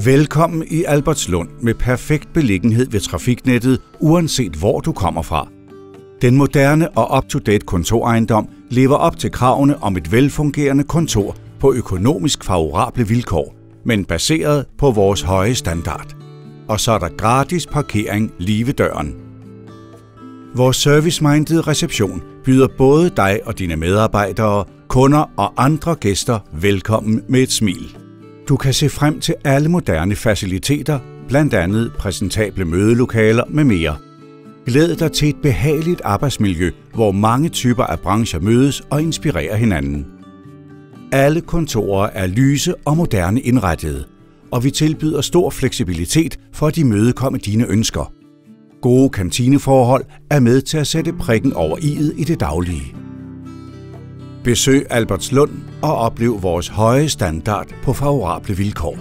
Velkommen i Albertslund med perfekt beliggenhed ved trafiknettet, uanset hvor du kommer fra. Den moderne og up-to-date kontorejendom lever op til kravene om et velfungerende kontor på økonomisk favorable vilkår, men baseret på vores høje standard. Og så er der gratis parkering lige ved døren. Vores service-mindede reception byder både dig og dine medarbejdere, kunder og andre gæster velkommen med et smil. Du kan se frem til alle moderne faciliteter, blandt andet præsentable mødelokaler med mere. Glæd dig til et behageligt arbejdsmiljø, hvor mange typer af brancher mødes og inspirerer hinanden. Alle kontorer er lyse og moderne indrettede, og vi tilbyder stor fleksibilitet for at imødekomme dine ønsker. Gode kantineforhold er med til at sætte prikken over i'et i det daglige. Besøg Albertslund og oplev vores høje standard på favorable vilkår.